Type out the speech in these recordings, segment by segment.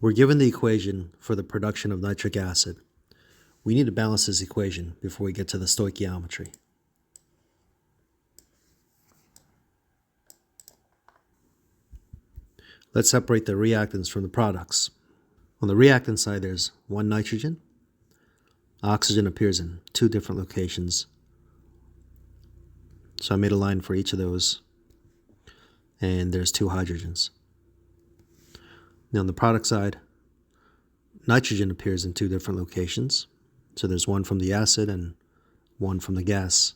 We're given the equation for the production of nitric acid. We need to balance this equation before we get to the stoichiometry. Let's separate the reactants from the products. On the reactant side, there's one nitrogen. Oxygen appears in two different locations. So I made a line for each of those. And there's two hydrogens. Now on the product side, nitrogen appears in two different locations. So there's one from the acid and one from the gas.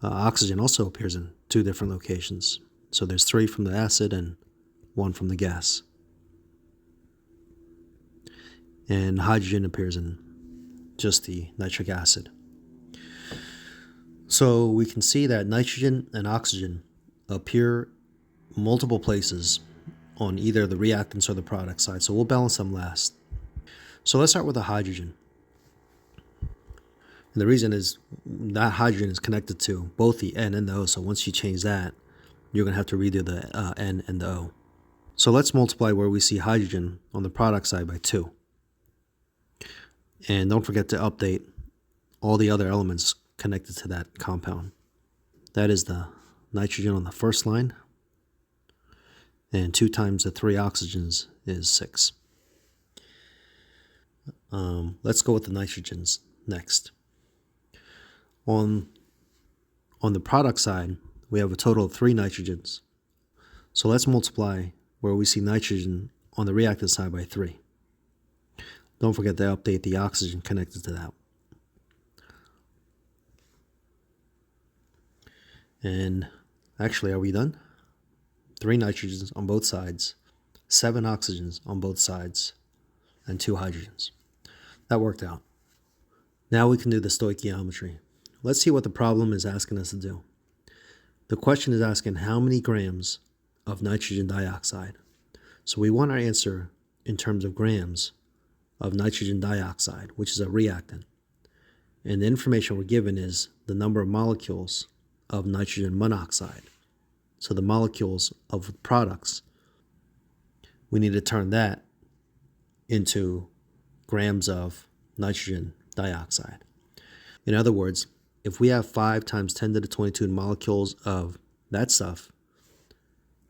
Oxygen also appears in two different locations. So there's three from the acid and one from the gas. And hydrogen appears in just the nitric acid. So we can see that nitrogen and oxygen appear multiple places on either the reactants or the product side. So we'll balance them last. So let's start with the hydrogen. And the reason is that hydrogen is connected to both the N and the O. So once you change that, you're going to have to redo the N and the O. So let's multiply where we see hydrogen on the product side by 2. And don't forget to update all the other elements connected to that compound. That is the nitrogen on the first line. And 2 times the 3 oxygens is 6. Let's go with the nitrogens next. On the product side, we have a total of 3 nitrogens. So let's multiply where we see nitrogen on the reactant side by 3. Don't forget to update the oxygen connected to that. And actually, are we done? 3 nitrogens on both sides, 7 oxygens on both sides, and 2 hydrogens. That worked out. Now we can do the stoichiometry. Let's see what the problem is asking us to do. The question is asking how many grams of nitrogen dioxide. So we want our answer in terms of grams of nitrogen dioxide, which is a reactant. And the information we're given is the number of molecules of nitrogen monoxide. So the molecules of products, we need to turn that into grams of nitrogen dioxide. In other words, if we have 5 times 10 to the 22 molecules of that stuff,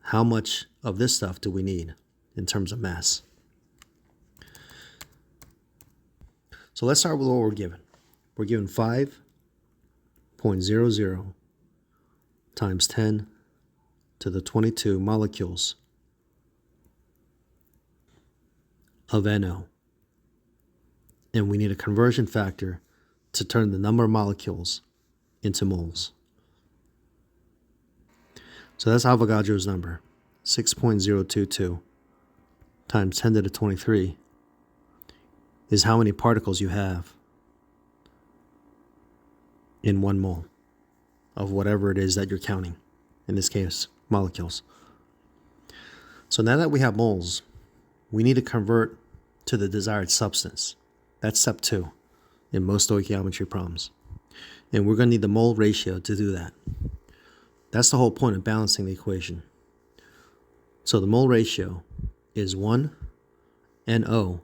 how much of this stuff do we need in terms of mass? So let's start with what we're given. We're given 5.00 times 10 to the 22 molecules of NO. And we need a conversion factor to turn the number of molecules into moles. So that's Avogadro's number, 6.022 times 10 to the 23 is how many particles you have in 1 mole of whatever it is that you're counting, in this case, molecules. So now that we have moles, we need to convert to the desired substance. That's step 2 in most stoichiometry problems. And we're going to need the mole ratio to do that. That's the whole point of balancing the equation. So the mole ratio is 1 NO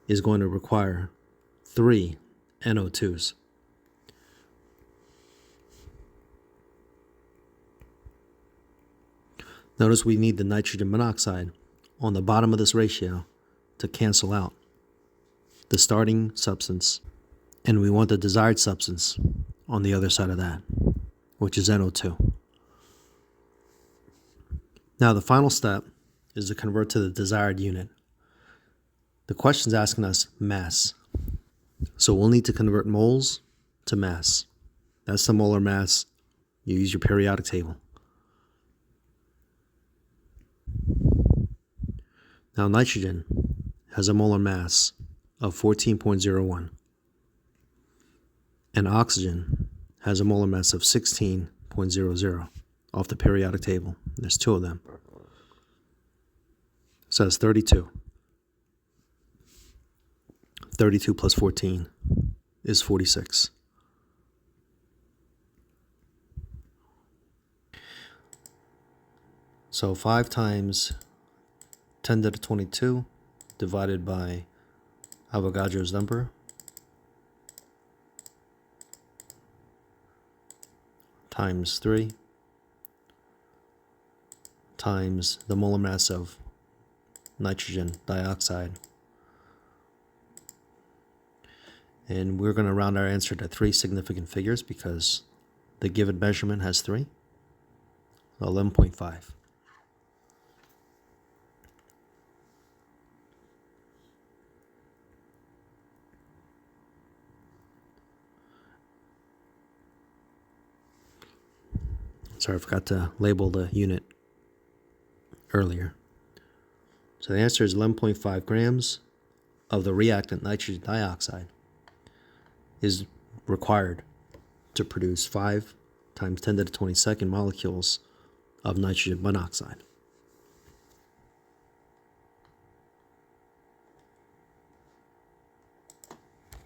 is going to require 3 NO2s. Notice we need the nitrogen monoxide on the bottom of this ratio to cancel out the starting substance, and we want the desired substance on the other side of that, which is NO2. Now the final step is to convert to the desired unit. The question's asking us mass. So we'll need to convert moles to mass. That's the molar mass. You use your periodic table. Now nitrogen has a molar mass of 14.01. And oxygen has a molar mass of 16.00 off the periodic table. There's 2 of them. So that's 32. 32 plus 14 is 46. So 5 times 10 to the 22 divided by Avogadro's number times 3 times the molar mass of nitrogen dioxide. And we're going to round our answer to 3 significant figures because the given measurement has 3. 11.5. Sorry, I forgot to label the unit earlier. So the answer is 11.5 grams of the reactant nitrogen dioxide is required to produce 5 times 10 to the 22nd molecules of nitrogen monoxide.